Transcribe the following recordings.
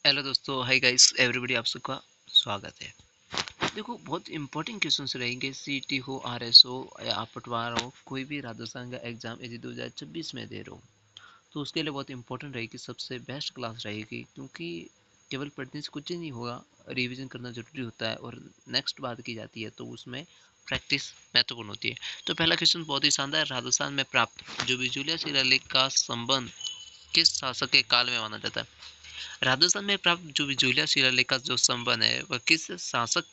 Hello दोस्तों, hi guys everybody, आप सबका स्वागत है। देखो, बहुत इंपॉर्टेंट क्वेश्चंस रहेंगे। सीटी हो, आरएस हो या आप पटवार हो, कोई भी राजस्थान का एग्जाम यदि 2026 में दे रहे हो तो उसके लिए बहुत इंपॉर्टेंट रहेगी, सबसे बेस्ट क्लास रहेगी। क्योंकि केवल पढ़ने से कुछ नहीं होगा, रिवीजन करना जरूरी होता है और नेक्स्ट बात की जाती है तो उसमें प्रैक्टिस महत्वपूर्ण होती है। तो पहला क्वेश्चन बहुत ही शानदार, राजस्थान में प्राप्त जो बिजुलिया शिलालेख का संबंध किस शासक के काल में माना जाता है? राजस्थान में प्राप्त जो बिजुलिया शिलालेख का जो संबंध है वह किस शासक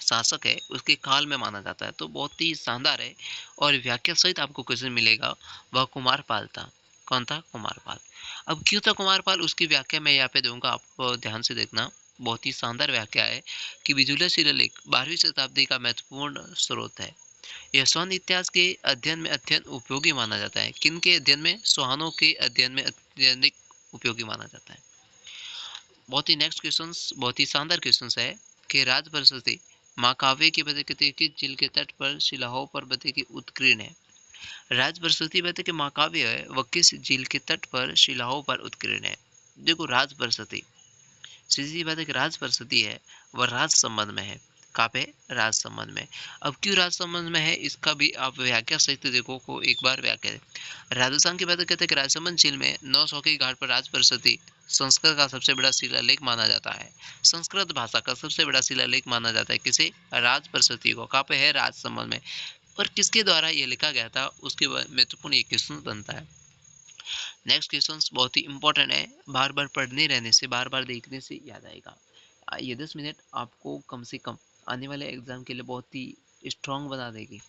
शासक है उसके काल में माना जाता है? तो बहुत ही शानदार है और व्याख्या सहित आपको क्वेश्चन मिलेगा। वह कुमारपाल था। कौन था? कुमारपाल। अब क्यों था कुमारपाल, उसकी व्याख्या मैं यहाँ पे दूंगा, आप ध्यान से देखना। बहुत ही शानदार व्याख्या है कि बिजुलिया शिलालेख 12वीं शताब्दी का महत्वपूर्ण स्रोत है। यह स्वर्ण इतिहास के अध्ययन में अत्यंत उपयोगी माना जाता है। किन के अध्ययन में? सोहानों के अध्ययन में अत्यधिक उपयोगी माना जाता है। बहुत ही नेक्स्ट क्वेश्चंस बहुत ही शानदार क्वेश्चंस है कि राज बरसती महाकाव्य की बदकते की झील के तट पर शिलाओं पर बते की उत्कीर्ण है। राज बरसती बते के महाकाव्य है वह किस झील के तट पर शिलाओं पर उत्कीर्ण है? देखो, राज बरसती, सीधी बात है कि राज बरसती है वह राज संबंध में है। कहाँ पे? राज संबंध में। अब क्यों राज संबंध में है इसका भी आप व्याख्या सहित देखो को एक बार व्याख्या है। राजस्थान की बात कहते हैं कि राजसमंद झील में 900 के घाट पर राज बरसती संस्कृत का सबसे बड़ा शिलालेख माना जाता है। संस्कृत भाषा का सबसे बड़ा शिलालेख माना जाता है किसे? राज बरसती को। कहाँ पे है? राज संबंध में। और किसके द्वारा ये लिखा गया था उसके महत्वपूर्ण एक क्वेश्चन बनता है। नेक्स्ट क्वेश्चन बहुत ही इंपॉर्टेंट है, बार बार पढ़ने रहने से, बार बार देखने से याद आएगा। ये 10 मिनट आपको कम से कम आने वाले एग्जाम के लिए बहुत ही स्ट्रांग बना देगी।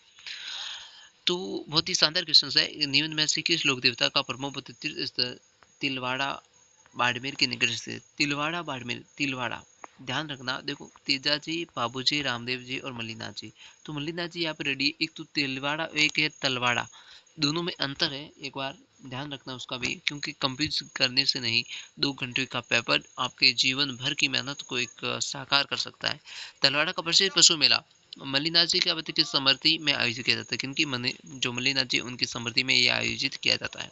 तो बहुत ही शानदार क्वेश्चन है। निम्न में से किस लोक देवता का प्रमुख तीर्थ स्थल तिलवाड़ा बाड़मेर के निकट से? तिलवाड़ा बाड़मेर, तिलवाड़ा, ध्यान रखना। देखो, तेजा जी, बाबू जी, रामदेव जी और मल्लीनाथ जी। तो मल्लीनाथ जी यहाँ पे रेडी, एक तो तिलवाड़ा, एक है तलवाड़ा, दोनों में अंतर है, एक बार ध्यान रखना उसका भी, क्योंकि कंफ्यूज करने से नहीं। 2 घंटे का पेपर आपके जीवन भर की मेहनत को एक साकार कर सकता है। तलवाड़ा का प्रसिद्ध पशु मेला मल्लीनाथ जी की की समृद्धि में आयोजित किया जाता है। किनकी? जो मल्लीनाथ जी उनकी समृद्धि में यह आयोजित किया जाता है।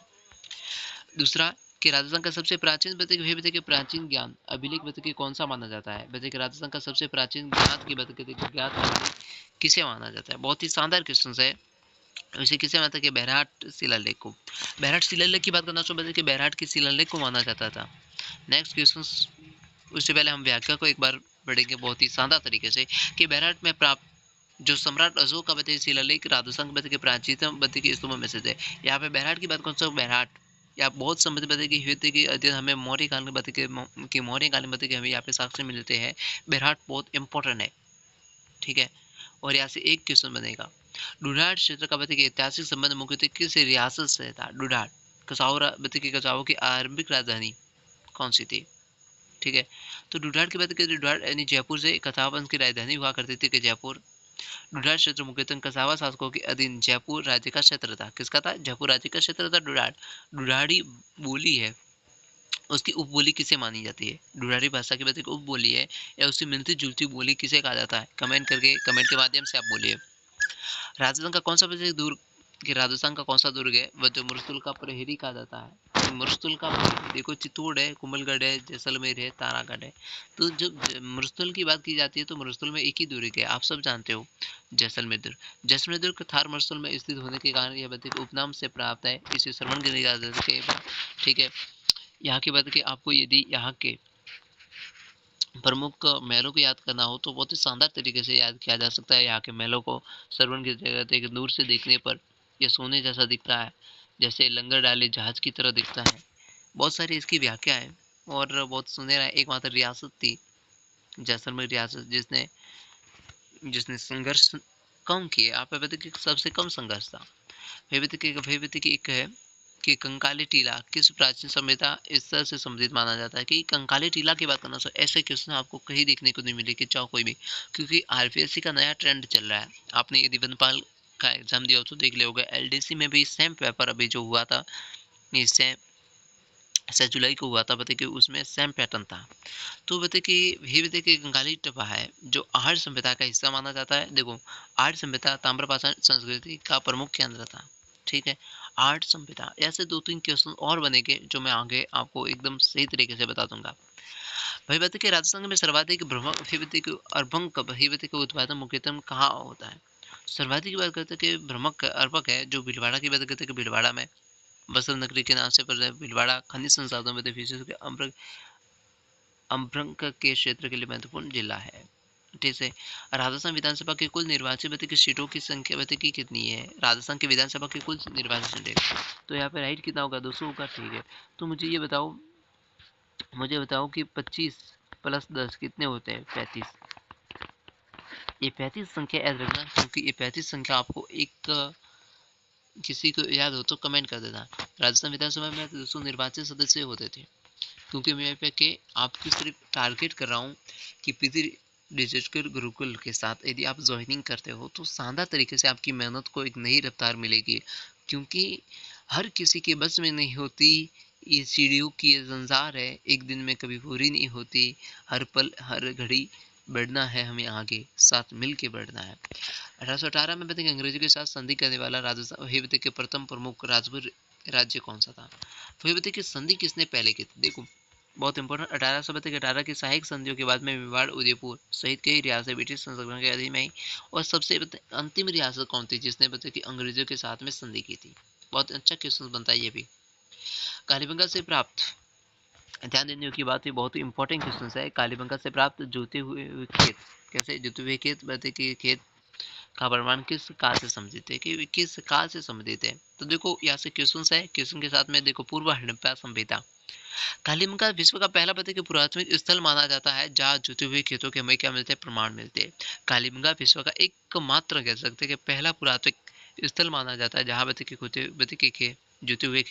दूसरा, कि राजस्थान का सबसे प्राचीन बता के प्राचीन ज्ञान अभिलेख बता के कौन सा माना जाता है? बता के राजस्थान का सबसे प्राचीन ज्ञात की बता के ज्ञात अभिलेख किसे माना जाता है? बहुत ही शानदार क्वेश्चन है। इसे किसे मानता है कि बैरहाट शिलालेख को। बैरहाट शिलालेख की बात करना चाहूँ, बता के बैरहाट के शिलालेख को माना जाता था। नेक्स्ट क्वेश्चन, उससे पहले हम व्याख्या को एक बार पढ़ेंगे बहुत ही शानदार तरीके से कि बैरहाट में प्राप्त जो सम्राट अशोक का बताइए शिलालेख राजस्थान के बताइए प्राचीनतम बताइए स्तूपों में से है। यहाँ पे बैरहाट की बात कौन सा? बैरहाट या बहुत समय बताइए युद्ध के अध्ययन हमें मौर्य काल में बताइए कि मौर्य काल में बताइए हमें यहाँ पे साक्ष्य मिलते हैं। बैरहाट बहुत इंपॉर्टेंट है, ठीक है। और यहाँ से एक क्वेश्चन बनेगा, डुडाट क्षेत्र का बताइए ऐतिहासिक संबंध मुख्यतः किस रियासत से था? डुडाट कसाऊ बताइए कसाऊ की आरंभिक राजधानी कौन सी थी? ठीक है। तो डुडाट की बात करें, डुडाट यानी जयपुर से कसावा वंश की राजधानी हुआ करती थी कि जयपुर। डुडाट क्षेत्र मुख्यतः कसावा शासकों के अधीन जयपुर राज्य का क्षेत्र था। किसका था? जयपुर राज्य का क्षेत्र था डुडाट। डुडाड़ी बोली है, उसकी उपबोली किसे मानी जाती है? डुडारी भाषा की बात उप बोली है या उससे मिलती जुलती बोली किसे कहा जाता है? कमेंट के माध्यम से आप बोलिए। राजस्थान का कौन सा दुर्ग कि राजस्थान का कौन सा दुर्ग है वह जो मुरस्तुल का प्रहरी कहा जाता है? मुरस्तुल का प्रहरी, देखो, चित्तौड़ है, कुंभलगढ़ है, जैसलमेर है, तारागढ़ है। तो जब मुरस्तुल की बात की जाती है तो मुरस्तुल में एक ही दुर्ग है, आप सब जानते हो, जैसलमेर दुर्ग। जैसलमेर दुर्ग थार मुरस्तुल में स्थित होने के कारण यह बताइए उपनाम से प्राप्त है। इसे श्रवण के, ठीक है। यहाँ की बात की आपको यदि यहाँ के प्रमुख महलों को याद करना हो तो बहुत ही शानदार तरीके से याद किया जा सकता है। यहाँ के महलों को सरवण की जगह एक दूर से देखने पर यह सोने जैसा दिखता है, जैसे लंगर डाले जहाज की तरह दिखता है। बहुत सारी इसकी व्याख्या है और बहुत सुनहरा एकमात्र रियासत थी जैसलमेर रियासत जिसने जिसने संघर्ष कम किए। आप बता कि सबसे कम संघर्ष था। भयभीति की एक है कि कंकाली टीला किस प्राचीन सभ्यता इस तरह से संबंधित माना जाता है? कि कंकाली टीला की बात करना सो ऐसे क्वेश्चन आपको कहीं देखने को नहीं मिलेगी, चाहो कोई भी, क्योंकि आरपीएससी का नया ट्रेंड चल रहा है। आपने यदि वनपाल का एग्जाम दिया हो तो देख लिया होगा, एलडीसी में भी सेम पेपर अभी जो हुआ था, इससे 7 जुलाई को हुआ था, बताइए कि उसमें सेम पैटर्न था। तो बताइए कि ये बताइए कि कंकाली टिपा है जो आर्य सभ्यता का हिस्सा माना जाता है। देखो, आर्य सभ्यता ताम्रपाषाण संस्कृति का प्रमुख केंद्र था। ठीक है। आठ संविदा, ऐसे 2-3 क्वेश्चन और बनेंगे जो मैं आगे आपको एकदम सही तरीके से बता दूँगा। वही बात है कि राजस्थान में सर्वाधिक भ्रमक भीमती अर्भक भीमती का उत्पादन मुख्यतः कहाँ होता है? सर्वाधिक की बात करते हैं कि भ्रमक अर्भक है जो भीलवाड़ा की बात करते हैं कि भीलवाड़ा में बसव नगरी के नाम से परिचित भीलवाड़ा खनिज संसाधनों में विशेष अम्भ्रक के क्षेत्र के लिए महत्वपूर्ण जिला है। ठीक है। राजस्थान विधानसभा की कुल निर्वाचित व्यक्ति की सीटों की संख्या व्यक्ति की कितनी है? राजस्थान की विधानसभा की कुल निर्वाचित सीटें, तो यहाँ पे राइट कितना होगा? 200 होगा। ठीक है। तो मुझे बताओ कि 25 प्लस 10 कितने होते हैं? 35। ये 35 संख्या याद रखना, क्योंकि ये 35 संख्या आपको एक किसी को याद हो तो कमेंट कर देना। राजस्थान विधानसभा में 200 निर्वाचित सदस्य होते थे, क्योंकि मैं पे के आपकी सिर्फ टारगेट कर रहा हूँ कि पीजी डिजिटल गुरुकुल के साथ यदि आप ज्वाइनिंग करते हो तो शानदार तरीके से आपकी मेहनत को एक नई रफ्तार मिलेगी, क्योंकि हर किसी के बस में नहीं होती। ये सीढ़ियों की ये संसार है, एक दिन में कभी पूरी नहीं होती। हर पल हर घड़ी बढ़ना है, हमें आगे साथ मिल के बढ़ना है। 1818 में बताइए अंग्रेजों के साथ संधि करने वाला राजस्थान वही बताइए के प्रथम प्रमुख राजपूत राज्य कौन सा था? वही बताइए कि संधि किसने पहले की थी? देखो बहुत इंपॉर्टेंट, 1818 की सहायक संधियों के बाद में मेवाड़ उदयपुर सहित कई रियासतें ब्रिटिश संरक्षण के अधीन में आई। और सबसे अंतिम रियासत कौन थी जिसने बताया कि अंग्रेजों के साथ में संधि की थी? बहुत अच्छा क्वेश्चन बनता है ये भी। कालीबंगा से प्राप्त, ध्यान देने की बात है, बहुत ही इंपॉर्टेंट क्वेश्चन है। कालीबंगा से प्राप्त जुते हुए खेत, कैसे जुते हुए खेत? बताए कि खेत का प्रमाण किस काल से संबंधित है, कि किस काल से संबंधित है? तो देखो यहाँ से क्वेश्चन है, क्वेश्चन के साथ में देखो पूर्व हड़प्पा सभ्यता। कालीबंगा विश्व का पहला पता कि पुरातत्व स्थल माना जाता है जहाँ जुते हुए खेतों के हमें क्या मिलते हैं? प्रमाण मिलते हैं। कालीबंगा विश्व का एकमात्र कह सकते हैं कि पहला पुरातत्व स्थल माना जाता है जहाँ बते के जुते हुए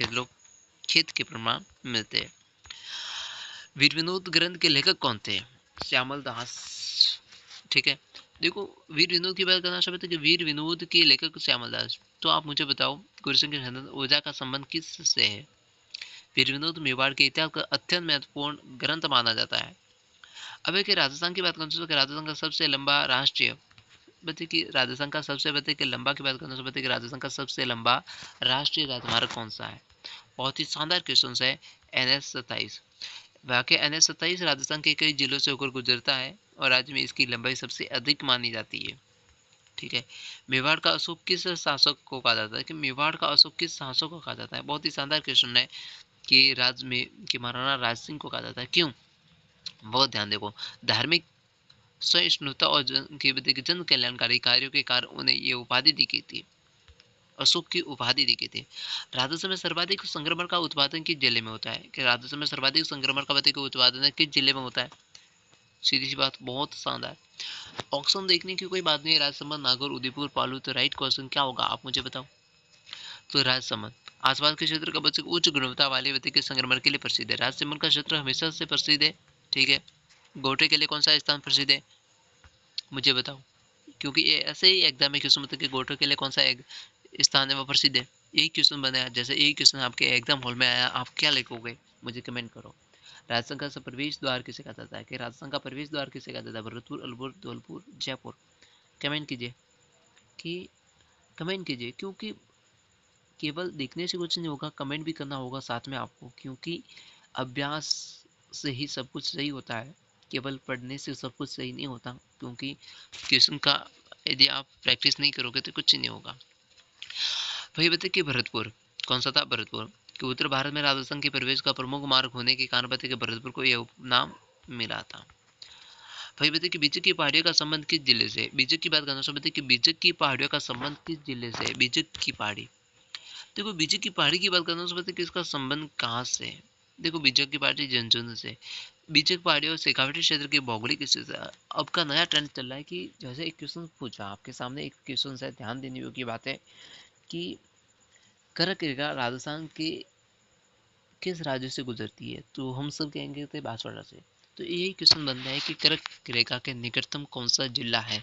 खेत के प्रमाण मिलते हैं। वीर विनोद ग्रंथ के लेखक कौन थे? श्यामल दास। ठीक है। देखो वीर विनोद की बात करना चाहते कि वीर विनोद के लेखक श्यामल दास। तो आप मुझे बताओ गुरुसिंह के ओझा का संबंध किस से है? वीर विनोद मेवाड़ के इतिहास का अत्यंत महत्वपूर्ण ग्रंथ माना जाता है। अब एक राजस्थान की बात करते हैं, राजस्थान का सबसे लंबा राष्ट्रीय बताइए कि राजस्थान का सबसे बताइए कि लंबा की बात करना तो बताइए कि राजस्थान का सबसे लंबा राष्ट्रीय राजमार्ग कौन सा है? बहुत ही शानदार क्वेश्चन है। NH-27। वाकई NH-27 राजस्थान के कई जिलों से होकर गुजरता है और राज्य में इसकी लंबाई सबसे अधिक मानी जाती है। ठीक है। मेवाड़ का अशोक किस शासक को कहा जाता है? कि मेवाड़ का अशोक किस शासक को कहा जाता है? बहुत ही शानदार क्वेश्चन है कि राज्य में कि महाराणा राज सिंह को कहा जाता है। क्यों? बहुत ध्यान देखो, धार्मिक सहिष्णुता और जन कल्याणकारी कार्यों के कारण उन्हें ये उपाधि दी गई थी, अशोक की उपाधि दी गई थी। राजस्थान में सर्वाधिक संक्रमण का उत्पादन किस जिले में होता है? कि राजस्थान में सर्वाधिक संक्रमण का उत्पादन किस जिले में होता है? सीधी सी बात, बहुत शानदार। ऑक्शन देखने की कोई बात नहीं है। राजसमंद, नागौर, उदयपुर, पालू, तो राइट क्वेश्चन क्या होगा आप मुझे बताओ। तो राजसमंद आसपास के क्षेत्र का बच्चे उच्च गुणवत्ता वाले व्यक्ति के संक्रमण के लिए प्रसिद्ध है। राजसमंद का क्षेत्र हमेशा से प्रसिद्ध है। ठीक है। गोटे के लिए कौन सा स्थान प्रसिद्ध है मुझे बताओ, क्योंकि ये ऐसे ही एग्जाम में क्वेश्चन मतलब कि गोटे के लिए कौन सा स्थान है वो प्रसिद्ध है। यही क्वेश्चन बना, जैसे यही क्वेश्चन आपके एग्जाम हॉल में आया, आप क्या लिखोगे मुझे कमेंट करो। राजस्थान का प्रवेश द्वार किसे कहा जाता है? कि राजस्थान का प्रवेश द्वार किसे कहा जाता है? भरतपुर, अलवर, धौलपुर, जयपुर। कमेंट कीजिए कि कमेंट कीजिए, क्योंकि केवल देखने से कुछ नहीं होगा, कमेंट भी करना होगा साथ में आपको, क्योंकि अभ्यास से ही सब कुछ सही होता है, केवल पढ़ने से सब कुछ सही नहीं होता, क्योंकि क्वेश्चन का यदि आप प्रैक्टिस नहीं करोगे तो कुछ नहीं होगा। वही बताइए कि भरतपुर कौन सा था? भरतपुर कि उत्तर भारत में राजस्थान के प्रवेश का प्रमुख मार्ग होने के कारण बताइए कि भरतपुर को यह उपनाम मिला था। वही बताइए कि बीजक की पहाड़ियों का संबंध किस जिले से? बीजक की बात करना चाहते कि बीजक की पहाड़ियों का संबंध किस जिले से? बीजक की पहाड़ी, देखो बीजक की पहाड़ी की बात करना चाहते कि इसका संबंध कहाँ से है? देखो बीजक की पहाड़ी झुंझुनू से। बीजक पहाड़ी और शेखावटी क्षेत्र के भौगोलिक स्थिति। अब का नया ट्रेंड चल रहा है कि जैसे एक क्वेश्चन पूछा आपके सामने, एक क्वेश्चन है, ध्यान देने योग्य बात है कि कर्क रेखा राजस्थान के किस राज्य से गुजरती है? तो हम सब कहेंगे तो बांसवाड़ा से। तो यही क्वेश्चन बनता है कि कर्क रेखा के निकटतम कौन सा जिला है?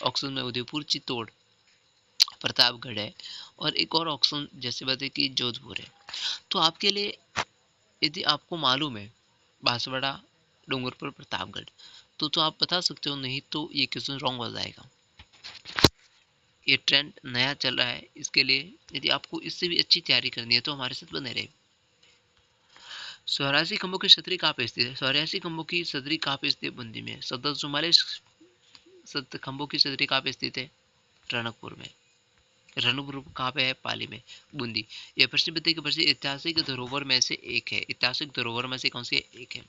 ऑप्शन में उदयपुर, चित्तौड़, प्रतापगढ़ है, और एक और ऑप्शन जैसे बताए कि जोधपुर है। तो आपके लिए यदि आपको मालूम है बांसवाड़ा, डूंगरपुर, प्रतापगढ़, तो आप बता सकते हो, नहीं तो ये क्वेश्चन रॉन्ग हो जाएगा। ये ट्रेंड नया चल रहा है, इसके लिए यदि आपको इससे भी अच्छी तैयारी करनी है तो हमारे साथ बने रहे। 84 खंभों की छतरी कहाँ पे स्थित है? 84 खंभों की छतरी कहाँ पे स्थित है? बूंदी में। 744 खंभों की छतरी कहाँ पे स्थित है? रणकपुर में। रणकपुर कहाँ पे है? पाली में। बूंदी। यह प्रसिद्ध बताइए कि प्रसिद्ध ऐतिहासिक धरोहर में से एक है। ऐतिहासिक धरोहर में से कौन सी एक है?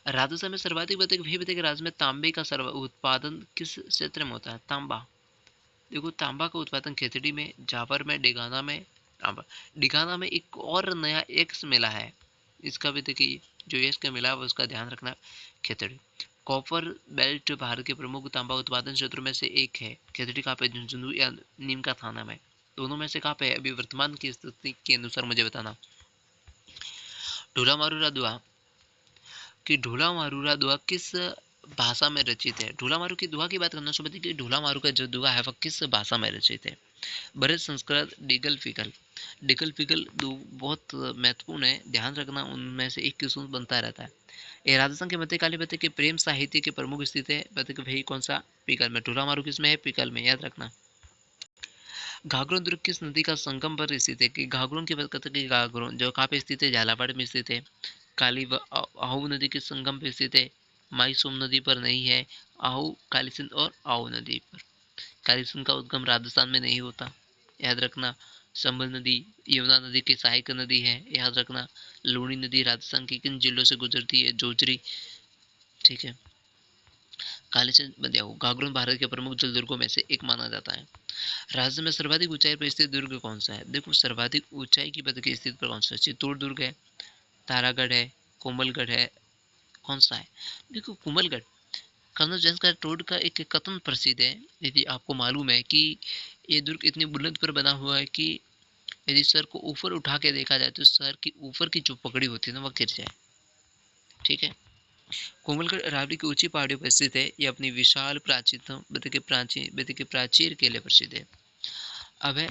राजस्थान में सर्वाधिक बताइए, वही बताइए राज्य में तांबे का सर्व उत्पादन किस क्षेत्र में होता है? तांबा। देखो तांबा का उत्पादन खेतड़ी में, जावर में, डेगाना में। तांबा डिगाना में एक और नया एक्स मिला है, इसका भी देखिए जो एक्स का मिला है उसका ध्यान रखना। खेतड़ी कॉपर बेल्ट भारत के प्रमुख तांबा उत्पादन क्षेत्रों में से एक है। खेतड़ी कहाँ पे? झुंझुनू या नीम का थाना में। दोनों में से कहाँ पे है अभी वर्तमान की स्थिति के अनुसार मुझे बताना। ढोला मारूरा दुआ कि ढोला मारूरा दुआ किस भाषा में रचित है? ढोला मारू की दुआ की बात करना चाहते कि ढोला मारू का जो दुआ है वह किस भाषा में रचित है? भरत संस्कृत डिगल फिगल। डिगल फिगल बहुत महत्वपूर्ण है, ध्यान रखना, उनमें से एक क्वेश्चन बनता रहता है। ये राजस्थान के मध्यकालीन बते के प्रेम साहित्य के प्रमुख स्थित है, बते के भाई कौन सा? पिकल में। ढोला मारू किसमें है? पिकल में, याद रखना। घाघरों दुर्ग किस नदी का संगम पर स्थित है? कि घाघरों की बात करते हैं कि घाघरों जो कहाँ पे स्थित है? झालावाड़ में स्थित है। काली व आहू नदी के संगम पे स्थित है। माई सोम नदी पर नहीं है। आहू कालीसिंध और आहू नदी पर। कालीसिंध का उद्गम राजस्थान में नहीं होता, याद रखना। संबल नदी यमुना नदी की सहायक नदी है, याद रखना। लूणी नदी राजस्थान के किन जिलों से गुजरती है? जोजरी। ठीक है। कालीचंद बंदियाऊ घाघरों भारत के प्रमुख जल दुर्गों में से एक माना जाता है। राज्य में सर्वाधिक ऊंचाई पर स्थित दुर्ग कौन सा है? देखो सर्वाधिक ऊंचाई की बात की स्थिति पर कौन सा है? चित्तौड़ दुर्ग है, तारागढ़ है, कोमलगढ़ है, कौन सा है? देखो कोमलगढ़। कर्नल जैंसकार टोड का एक कथन प्रसिद्ध है, यदि आपको मालूम है कि ये दुर्ग इतनी बुलंद पर बना हुआ है कि यदि सर को ऊपर उठा के देखा जाए तो सर की ऊपर की जो पगड़ी होती है ना वह गिर जाए। ठीक है। कोमलगढ़ अरावली की ऊंची पहाड़ियों पर स्थित है। यह अपनी विशाल प्राचीर के लिए प्रसिद्ध है। अब है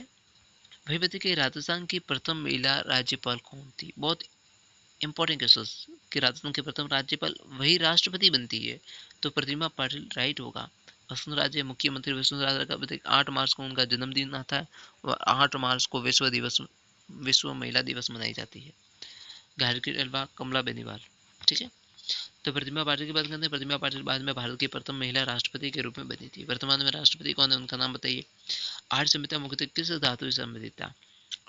भाई बताइए कि राजस्थान की प्रथम महिला राज्यपाल कौन थी? बहुत इंपॉर्टेंट क्वेश्चन कि राजस्थान के प्रथम राज्यपाल वही राष्ट्रपति बनती है, तो प्रतिमा पाटिल राइट होगा। वसुंधरा मुख्यमंत्री वसुंधरा का बताइए 8 मार्च को उनका जन्मदिन आता है और 8 मार्च को विश्व महिला दिवस मनाई जाती है। गायत्री अल्वा कमला बेनीवाल। ठीक है। तो प्रतिमा पाटिल की बात करते हैं। प्रतिमा पाटिल बाद में भारत की प्रथम महिला राष्ट्रपति के रूप में बनी थी। वर्तमान में राष्ट्रपति कौन है, उनका नाम बताइए। आर्य संहिता मुख्यतः किस धातु से संबंधित था?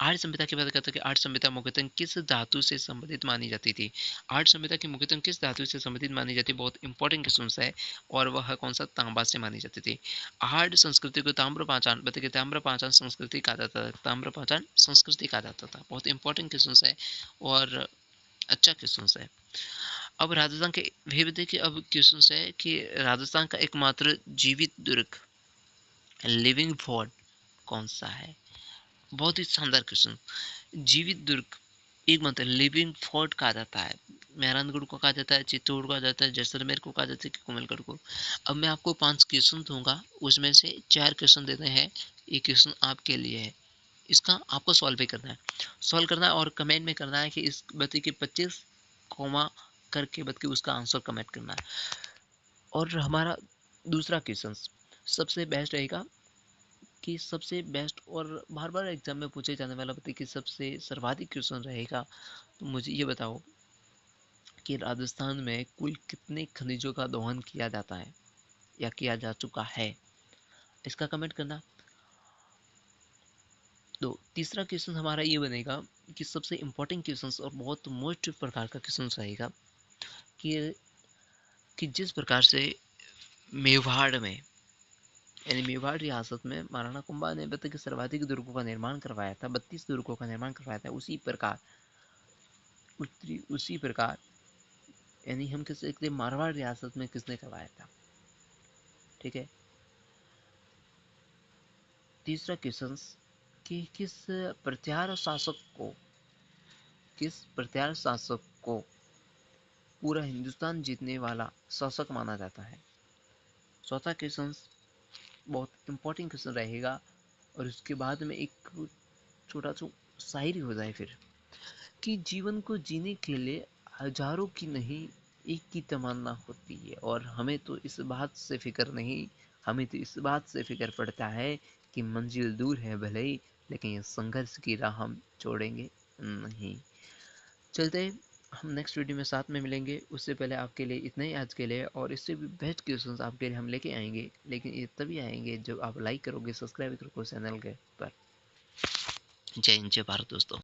आर्य संहिता की बात करते हैं कि आर्य संहिता मुख्यतः किस धातु से संबंधित मानी जाती थी? आर्य संहिता की मुख्यतः किस धातु से संबंधित मानी जाती है? बहुत इंपॉर्टेंट क्वेश्चन है, और वह कौन सा? तांबा से मानी जाती थी। आर्य संस्कृति को ताम्र पाषाण बताइए, ताम्र पाषाण संस्कृति कहा जाता था। ताम्र पाषाण संस्कृति कहा जाता था। बहुत इंपॉर्टेंट क्वेश्चन है और अच्छा क्वेश्चन है। अब राजस्थान के भी देखिए, अब क्वेश्चन है कि राजस्थान का एकमात्र जीवित दुर्ग लिविंग फोर्ट कौन सा है? बहुत ही शानदार क्वेश्चन। जीवित दुर्ग एक मतलब लिविंग फोर्ट कहा जाता है। मेहरानगढ़ को कहा जाता है, चित्तौड़ को कहा जाता है, जैसलमेर को कहा जाता है कि कोमलगढ़ को। अब मैं आपको 5 क्वेश्चन दूंगा, उसमें से 4 क्वेश्चन देते हैं, एक क्वेश्चन आपके लिए है, इसका आपको सॉल्व भी करना है। सॉल्व करना है और कमेंट में करना है कि इस बच्चे के 25 कॉमा करके बत के उसका आंसर कमेंट करना है। और हमारा दूसरा क्वेश्चन सबसे बेस्ट रहेगा कि सबसे बेस्ट और बार बार एग्जाम में पूछे जाने वाला बताइए कि सबसे सर्वाधिक क्वेश्चन रहेगा। तो मुझे ये बताओ कि राजस्थान में कुल कितने खनिजों का दोहन किया जाता है या किया जा चुका है, इसका कमेंट करना। तो तीसरा क्वेश्चन हमारा ये बनेगा कि सबसे इम्पोर्टेंट क्वेश्चन और बहुत मोस्ट प्रकार का क्वेश्चन रहेगा कि जिस प्रकार से मेवाड़ में यानी मेवाड़ रियासत में महाराणा कुंभा ने बताया कि सर्वाधिक दुर्गों का निर्माण करवाया था, 32 दुर्गों का निर्माण करवाया था, उसी प्रकार यानी हम कह सकते हैं मारवाड़ रियासत में किसने करवाया था। ठीक है। तीसरा क्वेश्चन कि किस प्रत्यार शासक को पूरा हिंदुस्तान जीतने वाला शासक माना जाता है? चौथा क्वेश्चन बहुत इंपॉर्टेंट क्वेश्चन रहेगा और उसके बाद में एक छोटा सा शायरी हो जाए फिर कि जीवन को जीने के लिए हजारों की नहीं एक की तमन्ना होती है, और हमें तो इस बात से फिक्र नहीं, हमें तो इस बात से फिक्र पड़ता है कि मंजिल दूर है भले ही, लेकिन ये संघर्ष की राह हम छोड़ेंगे नहीं। चलते हैं, हम नेक्स्ट वीडियो में साथ में मिलेंगे। उससे पहले आपके लिए इतना ही आज के लिए, और इससे भी बेस्ट क्वेश्चंस आपके लिए हम लेके आएंगे, लेकिन ये तभी आएंगे जब आप लाइक करोगे, सब्सक्राइब करोगे चैनल के पर। जय हिंद, जय भारत दोस्तों।